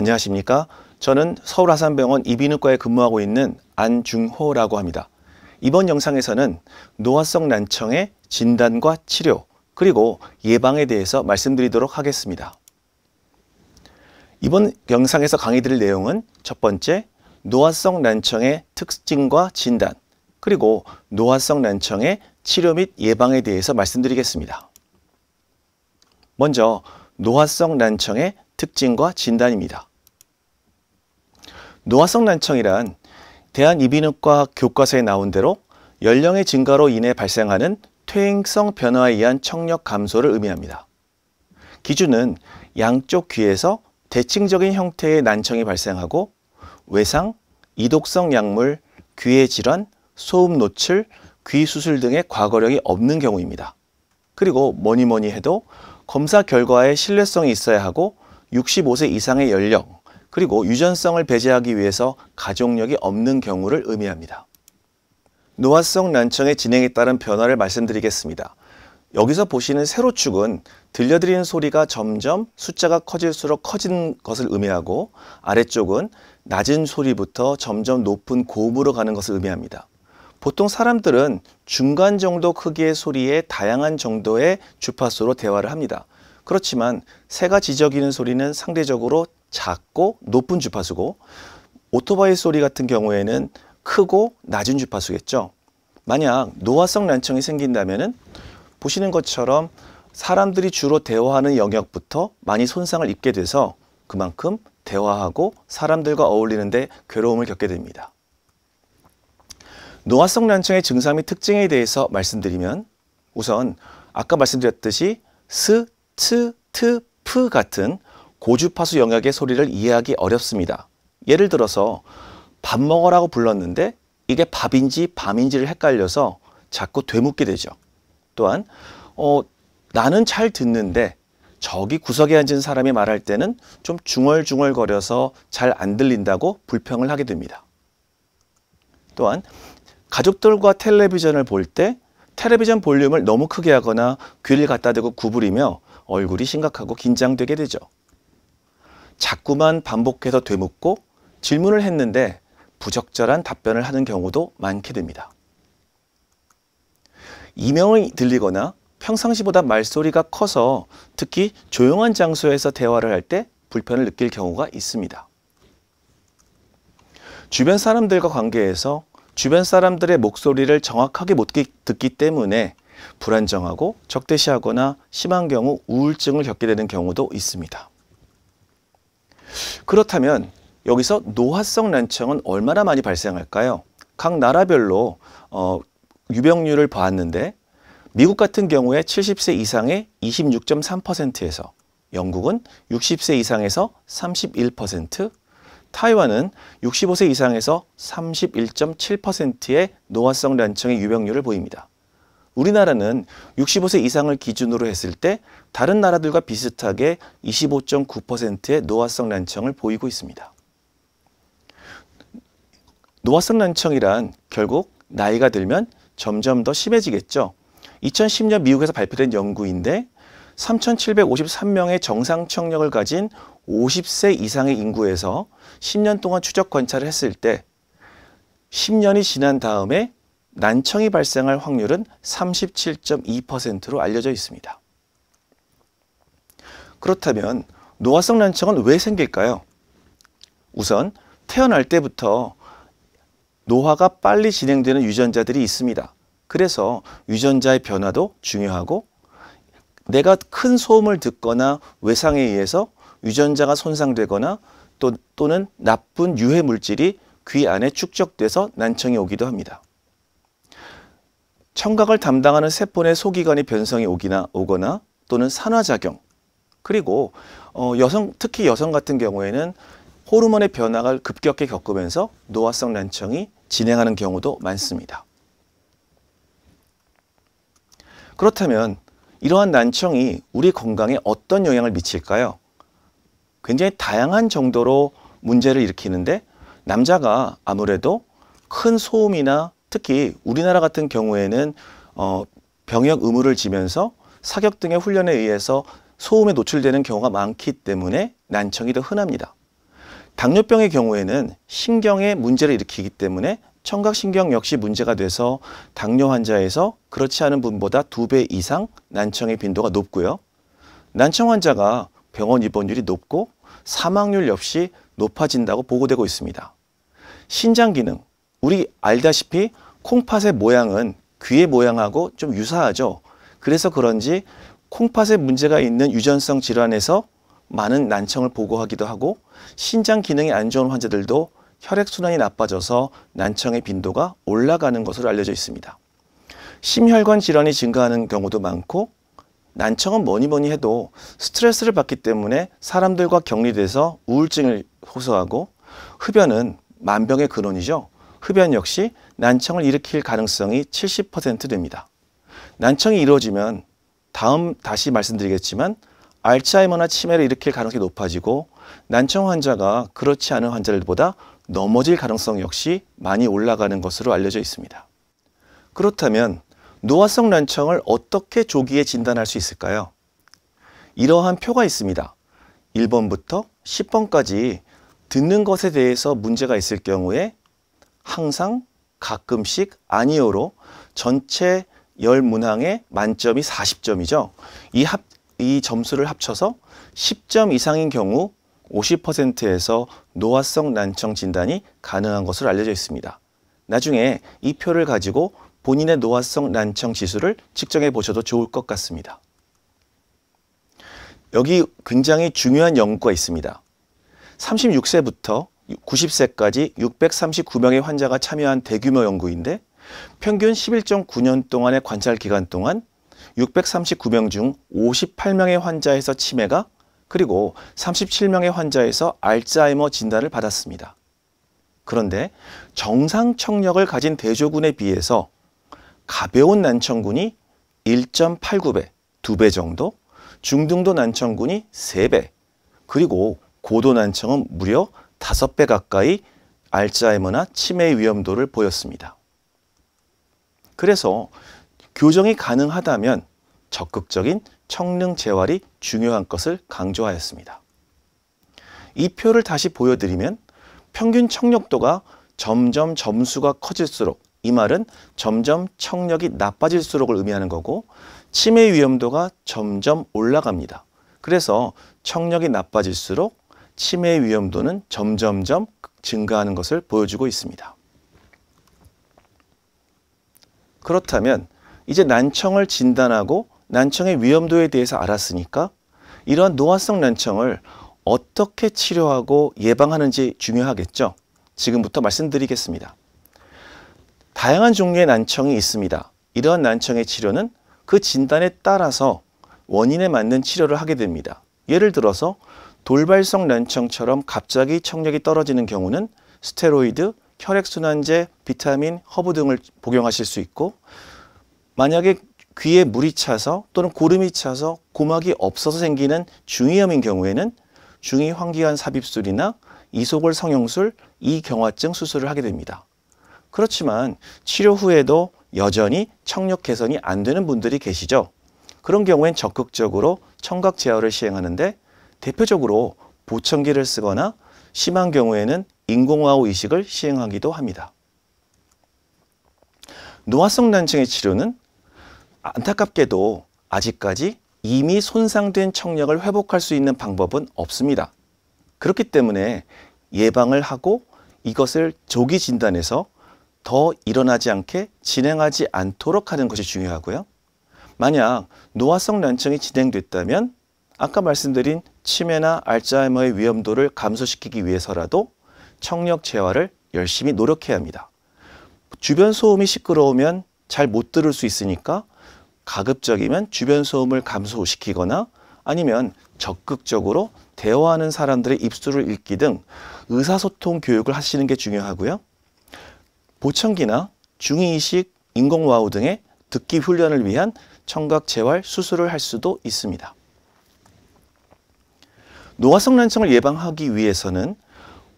안녕하십니까? 저는 서울하산병원 이비인후과에 근무하고 있는 안중호라고 합니다. 이번 영상에서는 노화성 난청의 진단과 치료, 그리고 예방에 대해서 말씀드리도록 하겠습니다. 이번 영상에서 강의드릴 내용은 첫 번째, 노화성 난청의 특징과 진단, 그리고 노화성 난청의 치료 및 예방에 대해서 말씀드리겠습니다. 먼저 노화성 난청의 특징과 진단입니다. 노화성 난청이란 대한이비인후과 교과서에 나온 대로 연령의 증가로 인해 발생하는 퇴행성 변화에 의한 청력 감소를 의미합니다. 기준은 양쪽 귀에서 대칭적인 형태의 난청이 발생하고 외상, 이독성 약물, 귀의 질환, 소음 노출, 귀 수술 등의 과거력이 없는 경우입니다. 그리고 뭐니 해도 검사 결과에 신뢰성이 있어야 하고 65세 이상의 연령, 그리고 유전성을 배제하기 위해서 가족력이 없는 경우를 의미합니다. 노화성 난청의 진행에 따른 변화를 말씀드리겠습니다. 여기서 보시는 세로축은 들려드리는 소리가 점점 숫자가 커질수록 커진 것을 의미하고, 아래쪽은 낮은 소리부터 점점 높은 고음으로 가는 것을 의미합니다. 보통 사람들은 중간 정도 크기의 소리에 다양한 정도의 주파수로 대화를 합니다. 그렇지만 새가 지저귀는 소리는 상대적으로 작고 높은 주파수고, 오토바이 소리 같은 경우에는 크고 낮은 주파수겠죠. 만약 노화성 난청이 생긴다면 보시는 것처럼 사람들이 주로 대화하는 영역부터 많이 손상을 입게 돼서 그만큼 대화하고 사람들과 어울리는데 괴로움을 겪게 됩니다. 노화성 난청의 증상 및 특징에 대해서 말씀드리면, 우선 아까 말씀드렸듯이 스, 트, 트, 프 같은 고주파수 영역의 소리를 이해하기 어렵습니다. 예를 들어서 밥 먹으라고 불렀는데 이게 밥인지 밤인지를 헷갈려서 자꾸 되묻게 되죠. 또한 나는 잘 듣는데 저기 구석에 앉은 사람이 말할 때는 좀 중얼중얼거려서 잘 안 들린다고 불평을 하게 됩니다. 또한 가족들과 텔레비전을 볼 때 텔레비전 볼륨을 너무 크게 하거나 귀를 갖다 대고 구부리며 얼굴이 심각하고 긴장되게 되죠. 자꾸만 반복해서 되묻고 질문을 했는데 부적절한 답변을 하는 경우도 많게 됩니다. 이명이 들리거나 평상시보다 말소리가 커서 특히 조용한 장소에서 대화를 할 때 불편을 느낄 경우가 있습니다. 주변 사람들과 관계에서 주변 사람들의 목소리를 정확하게 못 듣기 때문에 불안정하고 적대시하거나 심한 경우 우울증을 겪게 되는 경우도 있습니다. 그렇다면 여기서 노화성 난청은 얼마나 많이 발생할까요? 각 나라별로 유병률을 보았는데, 미국 같은 경우에 70세 이상의 26.3%에서, 영국은 60세 이상에서 31%, 타이완은 65세 이상에서 31.7%의 노화성 난청의 유병률을 보입니다. 우리나라는 65세 이상을 기준으로 했을 때 다른 나라들과 비슷하게 25.9%의 노화성 난청을 보이고 있습니다. 노화성 난청이란 결국 나이가 들면 점점 더 심해지겠죠. 2010년 미국에서 발표된 연구인데 3,753명의 정상 청력을 가진 50세 이상의 인구에서 10년 동안 추적 관찰을 했을 때 10년이 지난 다음에 난청이 발생할 확률은 37.2%로 알려져 있습니다. 그렇다면 노화성 난청은 왜 생길까요? 우선 태어날 때부터 노화가 빨리 진행되는 유전자들이 있습니다. 그래서 유전자의 변화도 중요하고, 내가 큰 소음을 듣거나 외상에 의해서 유전자가 손상되거나 또는 나쁜 유해 물질이 귀 안에 축적돼서 난청이 오기도 합니다. 청각을 담당하는 세포 내 소기관이 변성이 오거나 또는 산화작용, 그리고 특히 여성 같은 경우에는 호르몬의 변화가 급격히 겪으면서 노화성 난청이 진행하는 경우도 많습니다. 그렇다면 이러한 난청이 우리 건강에 어떤 영향을 미칠까요? 굉장히 다양한 정도로 문제를 일으키는데, 남자가 아무래도 큰 소음이나 특히 우리나라 같은 경우에는 병역 의무를 지면서 사격 등의 훈련에 의해서 소음에 노출되는 경우가 많기 때문에 난청이 더 흔합니다. 당뇨병의 경우에는 신경에 문제를 일으키기 때문에 청각신경 역시 문제가 돼서 당뇨 환자에서 그렇지 않은 분보다 2배 이상 난청의 빈도가 높고요. 난청 환자가 병원 입원율이 높고 사망률 역시 높아진다고 보고되고 있습니다. 신장 기능, 우리 알다시피 콩팥의 모양은 귀의 모양하고 좀 유사하죠. 그래서 그런지 콩팥에 문제가 있는 유전성 질환에서 많은 난청을 보고하기도 하고 신장 기능이 안 좋은 환자들도 혈액순환이 나빠져서 난청의 빈도가 올라가는 것으로 알려져 있습니다. 심혈관 질환이 증가하는 경우도 많고 난청은 뭐니 해도 스트레스를 받기 때문에 사람들과 격리돼서 우울증을 호소하고 흡연은 만병의 근원이죠. 흡연 역시 난청을 일으킬 가능성이 70% 됩니다. 난청이 이루어지면 다시 말씀드리겠지만 알츠하이머나 치매를 일으킬 가능성이 높아지고 난청 환자가 그렇지 않은 환자들보다 넘어질 가능성 역시 많이 올라가는 것으로 알려져 있습니다. 그렇다면 노화성 난청을 어떻게 조기에 진단할 수 있을까요? 이러한 표가 있습니다. 1번부터 10번까지 듣는 것에 대해서 문제가 있을 경우에 항상, 가끔씩, 아니요로 전체 10문항의 만점이 40점이죠. 이 점수를 합쳐서 10점 이상인 경우 50%에서 노화성 난청 진단이 가능한 것으로 알려져 있습니다. 나중에 이 표를 가지고 본인의 노화성 난청 지수를 측정해 보셔도 좋을 것 같습니다. 여기 굉장히 중요한 연구가 있습니다. 36세부터 90세까지 639명의 환자가 참여한 대규모 연구인데 평균 11.9년 동안의 관찰 기간 동안 639명 중 58명의 환자에서 치매가 그리고 37명의 환자에서 알츠하이머 진단을 받았습니다. 그런데 정상 청력을 가진 대조군에 비해서 가벼운 난청군이 1.89배, 2배 정도, 중등도 난청군이 3배, 그리고 고도 난청은 무려 5배 가까이 알츠하이머나 치매의 위험도를 보였습니다. 그래서 교정이 가능하다면 적극적인 청능 재활이 중요한 것을 강조하였습니다. 이 표를 다시 보여드리면 평균 청력도가 점점 점수가 커질수록, 이 말은 점점 청력이 나빠질수록을 의미하는 거고 치매 위험도가 점점 올라갑니다. 그래서 청력이 나빠질수록 치매 위험도는 점점점 증가하는 것을 보여주고 있습니다. 그렇다면 이제 난청을 진단하고 난청의 위험도에 대해서 알았으니까 이러한 노화성 난청을 어떻게 치료하고 예방하는지 중요하겠죠. 지금부터 말씀드리겠습니다. 다양한 종류의 난청이 있습니다. 이러한 난청의 치료는 그 진단에 따라서 원인에 맞는 치료를 하게 됩니다. 예를 들어서 돌발성 난청처럼 갑자기 청력이 떨어지는 경우는 스테로이드, 혈액순환제, 비타민, 허브 등을 복용하실 수 있고 만약에 귀에 물이 차서 또는 고름이 차서 고막이 없어서 생기는 중이염인 경우에는 중이환기관 삽입술이나 이소골 성형술, 이경화증 수술을 하게 됩니다. 그렇지만 치료 후에도 여전히 청력 개선이 안 되는 분들이 계시죠. 그런 경우엔 적극적으로 청각 제어를 시행하는데 대표적으로 보청기를 쓰거나 심한 경우에는 인공와우 이식을 시행하기도 합니다. 노화성 난청의 치료는 안타깝게도 아직까지 이미 손상된 청력을 회복할 수 있는 방법은 없습니다. 그렇기 때문에 예방을 하고 이것을 조기 진단해서 더 일어나지 않게 진행하지 않도록 하는 것이 중요하고요. 만약 노화성 난청이 진행됐다면 아까 말씀드린 치매나 알츠하이머의 위험도를 감소시키기 위해서라도 청력 재활을 열심히 노력해야 합니다. 주변 소음이 시끄러우면 잘 못 들을 수 있으니까 가급적이면 주변 소음을 감소시키거나 아니면 적극적으로 대화하는 사람들의 입술을 읽기 등 의사소통 교육을 하시는 게 중요하고요. 보청기나 중이이식, 인공와우 등의 듣기 훈련을 위한 청각 재활 수술을 할 수도 있습니다. 노화성 난청을 예방하기 위해서는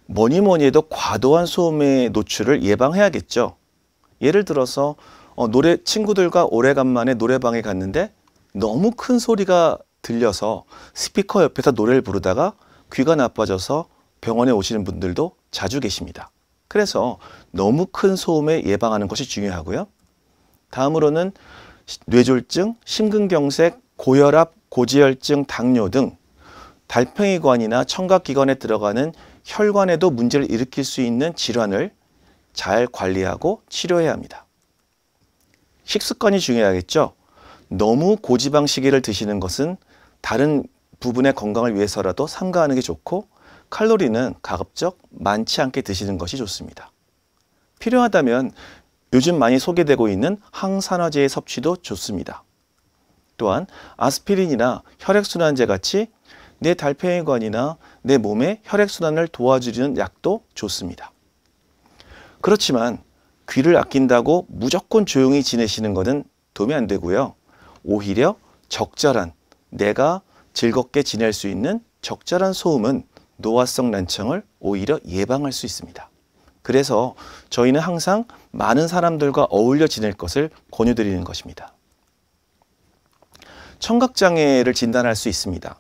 뭐니 해도 과도한 소음의 노출을 예방해야겠죠. 예를 들어서 친구들과 오래간만에 노래방에 갔는데 너무 큰 소리가 들려서 스피커 옆에서 노래를 부르다가 귀가 나빠져서 병원에 오시는 분들도 자주 계십니다. 그래서 너무 큰 소음에 예방하는 것이 중요하고요. 다음으로는 뇌졸중, 심근경색, 고혈압, 고지혈증, 당뇨 등 달팽이관이나 청각기관에 들어가는 혈관에도 문제를 일으킬 수 있는 질환을 잘 관리하고 치료해야 합니다. 식습관이 중요하겠죠. 너무 고지방식이를 드시는 것은 다른 부분의 건강을 위해서라도 삼가하는 게 좋고, 칼로리는 가급적 많지 않게 드시는 것이 좋습니다. 필요하다면 요즘 많이 소개되고 있는 항산화제의 섭취도 좋습니다. 또한 아스피린이나 혈액순환제 같이 내 달팽이관이나 내 몸의 혈액순환을 도와주는 약도 좋습니다. 그렇지만 귀를 아낀다고 무조건 조용히 지내시는 것은 도움이 안 되고요. 오히려 적절한, 내가 즐겁게 지낼 수 있는 적절한 소음은 노화성 난청을 오히려 예방할 수 있습니다. 그래서 저희는 항상 많은 사람들과 어울려 지낼 것을 권유드리는 것입니다. 청각장애를 진단할 수 있습니다.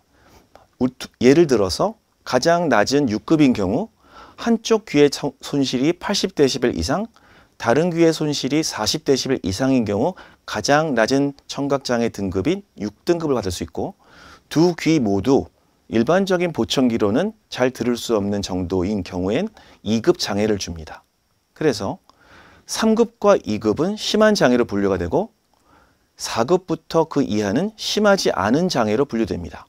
예를 들어서 가장 낮은 6급인 경우 한쪽 귀의 손실이 80dB 이상, 다른 귀의 손실이 40dB 이상인 경우 가장 낮은 청각장애 등급인 6등급을 받을 수 있고, 두 귀 모두 일반적인 보청기로는 잘 들을 수 없는 정도인 경우엔 2급 장애를 줍니다. 그래서 3급과 2급은 심한 장애로 분류가 되고 4급부터 그 이하는 심하지 않은 장애로 분류됩니다.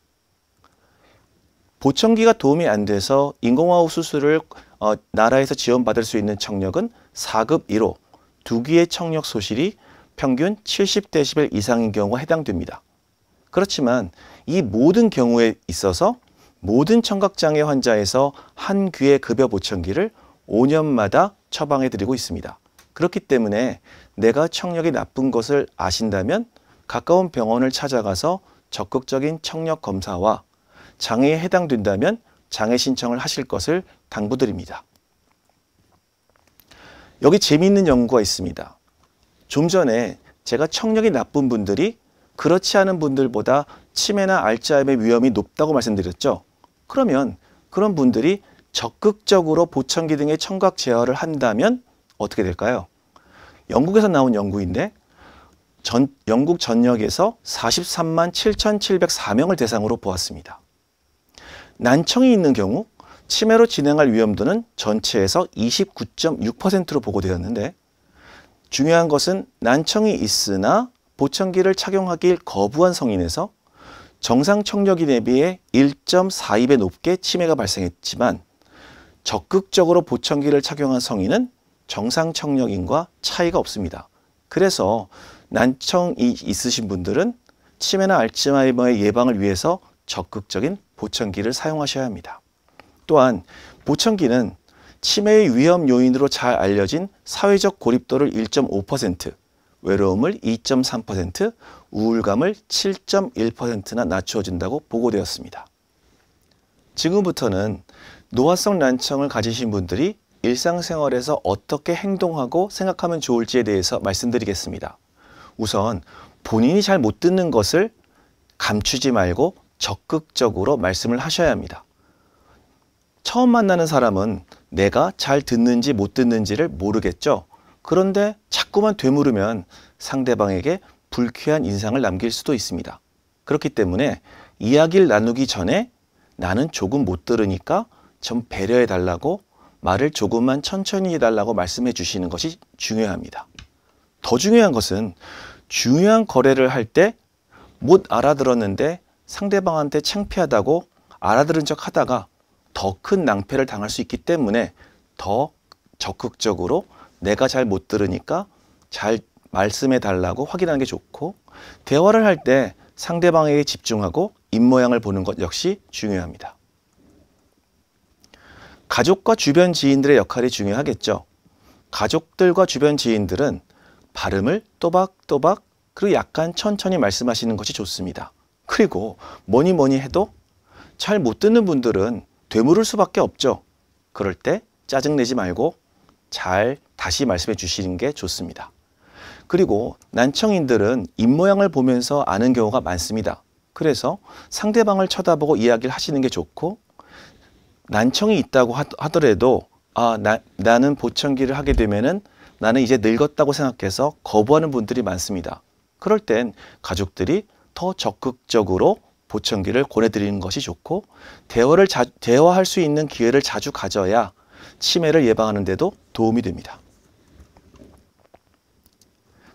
보청기가 도움이 안 돼서 인공호흡 수술을 나라에서 지원받을 수 있는 청력은 4급 1호, 두 귀의 청력 소실이 평균 70dB 이상인 경우가 해당됩니다. 그렇지만 이 모든 경우에 있어서 모든 청각장애 환자에서 한 귀의 급여 보청기를 5년마다 처방해 드리고 있습니다. 그렇기 때문에 내가 청력이 나쁜 것을 아신다면 가까운 병원을 찾아가서 적극적인 청력 검사와 장애에 해당된다면 장애 신청을 하실 것을 당부드립니다. 여기 재미있는 연구가 있습니다. 좀 전에 제가 청력이 나쁜 분들이 그렇지 않은 분들보다 치매나 알츠하이머의 위험이 높다고 말씀드렸죠. 그러면 그런 분들이 적극적으로 보청기 등의 청각 제어를 한다면 어떻게 될까요? 영국에서 나온 연구인데 영국 전역에서 43만 7,704명을 대상으로 보았습니다. 난청이 있는 경우 치매로 진행할 위험도는 전체에서 29.6%로 보고되었는데, 중요한 것은 난청이 있으나 보청기를 착용하길 거부한 성인에서 정상 청력인에 비해 1.42배 높게 치매가 발생했지만, 적극적으로 보청기를 착용한 성인은 정상 청력인과 차이가 없습니다. 그래서 난청이 있으신 분들은 치매나 알츠하이머의 예방을 위해서 적극적인 보청기를 사용하셔야 합니다. 또한 보청기는 치매의 위험 요인으로 잘 알려진 사회적 고립도를 1.5%, 외로움을 2.3%, 우울감을 7.1%나 낮춰준다고 보고되었습니다. 지금부터는 노화성 난청을 가지신 분들이 일상생활에서 어떻게 행동하고 생각하면 좋을지에 대해서 말씀드리겠습니다. 우선 본인이 잘 못 듣는 것을 감추지 말고 적극적으로 말씀을 하셔야 합니다. 처음 만나는 사람은 내가 잘 듣는지 못 듣는지를 모르겠죠. 그런데 자꾸만 되물으면 상대방에게 불쾌한 인상을 남길 수도 있습니다. 그렇기 때문에 이야기를 나누기 전에 나는 조금 못 들으니까 좀 배려해 달라고, 말을 조금만 천천히 해달라고 말씀해 주시는 것이 중요합니다. 더 중요한 것은 중요한 거래를 할 때 못 알아들었는데 상대방한테 창피하다고 알아들은 척 하다가 더 큰 낭패를 당할 수 있기 때문에 더 적극적으로 내가 잘 못 들으니까 잘 말씀해 달라고 확인하는 게 좋고, 대화를 할 때 상대방에게 집중하고 입모양을 보는 것 역시 중요합니다. 가족과 주변 지인들의 역할이 중요하겠죠. 가족들과 주변 지인들은 발음을 또박또박 그리고 약간 천천히 말씀하시는 것이 좋습니다. 그리고 뭐니 해도 잘 못 듣는 분들은 되물을 수밖에 없죠. 그럴 때 짜증내지 말고 잘 다시 말씀해 주시는 게 좋습니다. 그리고 난청인들은 입모양을 보면서 아는 경우가 많습니다. 그래서 상대방을 쳐다보고 이야기를 하시는 게 좋고, 난청이 있다고 하더라도 나는 보청기를 하게 되면은 나는 이제 늙었다고 생각해서 거부하는 분들이 많습니다. 그럴 땐 가족들이 더 적극적으로 보청기를 권해드리는 것이 좋고 대화할 수 있는 기회를 자주 가져야 치매를 예방하는 데도 도움이 됩니다.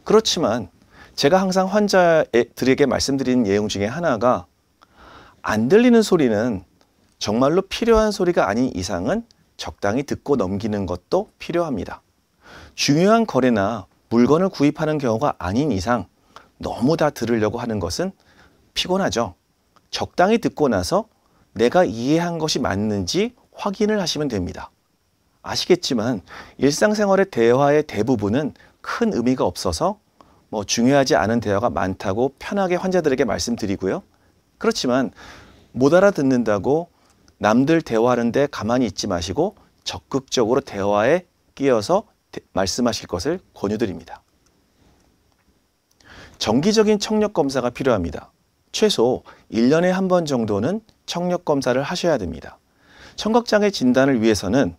그렇지만 제가 항상 환자들에게 말씀드리는 내용 중에 하나가 안 들리는 소리는 정말로 필요한 소리가 아닌 이상은 적당히 듣고 넘기는 것도 필요합니다. 중요한 거래나 물건을 구입하는 경우가 아닌 이상 너무 다 들으려고 하는 것은 피곤하죠. 적당히 듣고 나서 내가 이해한 것이 맞는지 확인을 하시면 됩니다. 아시겠지만 일상생활의 대화의 대부분은 큰 의미가 없어서 중요하지 않은 대화가 많다고 편하게 환자들에게 말씀드리고요. 그렇지만 못 알아듣는다고 남들 대화하는데 가만히 있지 마시고 적극적으로 대화에 끼어서 말씀하실 것을 권유드립니다. 정기적인 청력 검사가 필요합니다. 최소 1년에 한 번 정도는 청력 검사를 하셔야 됩니다. 청각장애 진단을 위해서는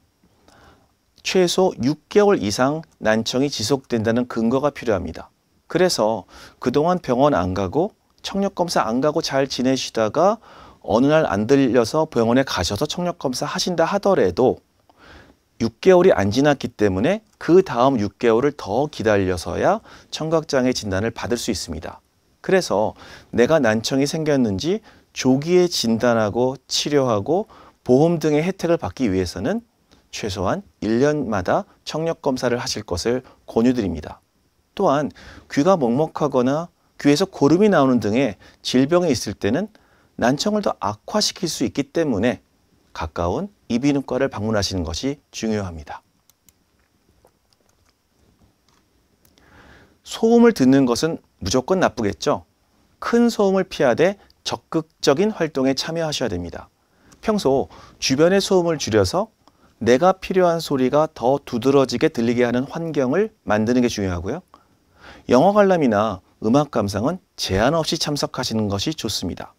최소 6개월 이상 난청이 지속된다는 근거가 필요합니다. 그래서 그동안 병원 안 가고 청력 검사 안 가고 잘 지내시다가 어느 날 안 들려서 병원에 가셔서 청력 검사 하신다 하더라도 6개월이 안 지났기 때문에 그 다음 6개월을 더 기다려서야 청각장애 진단을 받을 수 있습니다. 그래서 내가 난청이 생겼는지 조기에 진단하고 치료하고 보험 등의 혜택을 받기 위해서는 최소한 1년마다 청력 검사를 하실 것을 권유드립니다. 또한 귀가 먹먹하거나 귀에서 고름이 나오는 등의 질병이 있을 때는 난청을 더 악화시킬 수 있기 때문에 가까운 이비인후과를 방문하시는 것이 중요합니다. 소음을 듣는 것은 무조건 나쁘겠죠. 큰 소음을 피하되 적극적인 활동에 참여하셔야 됩니다. 평소 주변의 소음을 줄여서 내가 필요한 소리가 더 두드러지게 들리게 하는 환경을 만드는 게 중요하고요. 영화 관람이나 음악 감상은 제한 없이 참석하시는 것이 좋습니다.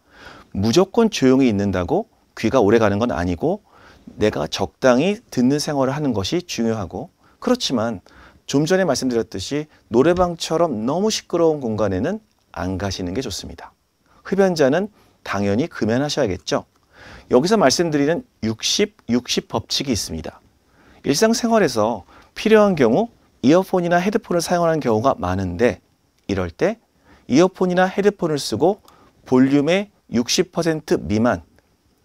무조건 조용히 있는다고 귀가 오래 가는 건 아니고 내가 적당히 듣는 생활을 하는 것이 중요하고, 그렇지만 좀 전에 말씀드렸듯이 노래방처럼 너무 시끄러운 공간에는 안 가시는 게 좋습니다. 흡연자는 당연히 금연하셔야겠죠. 여기서 말씀드리는 60 법칙이 있습니다. 일상생활에서 필요한 경우 이어폰이나 헤드폰을 사용하는 경우가 많은데, 이럴 때 이어폰이나 헤드폰을 쓰고 볼륨의 60% 미만,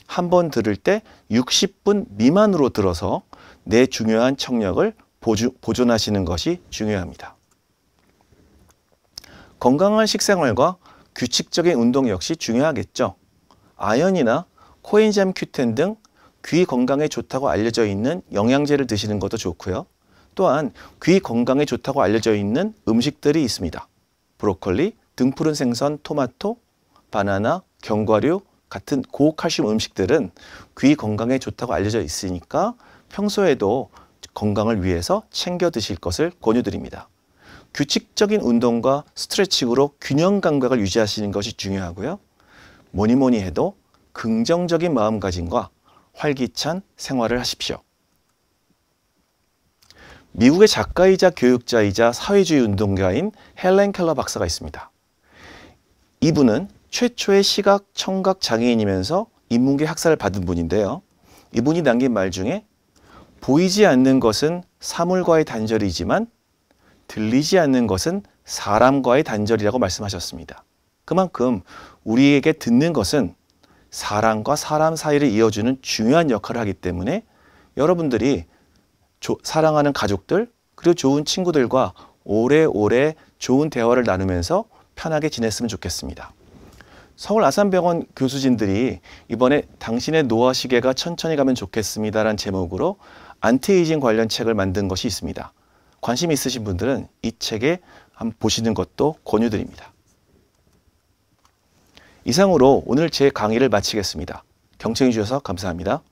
한 번 들을 때 60분 미만으로 들어서 내 중요한 청력을 보존하시는 것이 중요합니다. 건강한 식생활과 규칙적인 운동 역시 중요하겠죠. 아연이나 코엔자임 Q10 등 귀 건강에 좋다고 알려져 있는 영양제를 드시는 것도 좋고요. 또한 귀 건강에 좋다고 알려져 있는 음식들이 있습니다. 브로콜리, 등푸른 생선, 토마토, 바나나, 견과류 같은 고칼슘 음식들은 귀 건강에 좋다고 알려져 있으니까 평소에도 건강을 위해서 챙겨 드실 것을 권유드립니다. 규칙적인 운동과 스트레칭으로 균형 감각을 유지하시는 것이 중요하고요. 뭐니 해도 긍정적인 마음가짐과 활기찬 생활을 하십시오. 미국의 작가이자 교육자이자 사회주의 운동가인 헬렌 켈러 박사가 있습니다. 이분은 최초의 시각 청각 장애인이면서 인문계 학사를 받은 분인데요. 이분이 남긴 말 중에 보이지 않는 것은 사물과의 단절이지만 들리지 않는 것은 사람과의 단절이라고 말씀하셨습니다. 그만큼 우리에게 듣는 것은 사람과 사람 사이를 이어주는 중요한 역할을 하기 때문에 여러분들이 사랑하는 가족들 그리고 좋은 친구들과 오래오래 좋은 대화를 나누면서 편하게 지냈으면 좋겠습니다. 서울 아산병원 교수진들이 이번에 당신의 노화 시계가 천천히 가면 좋겠습니다라는 제목으로 안티에이징 관련 책을 만든 것이 있습니다. 관심 있으신 분들은 이 책에 한번 보시는 것도 권유드립니다. 이상으로 오늘 제 강의를 마치겠습니다. 경청해 주셔서 감사합니다.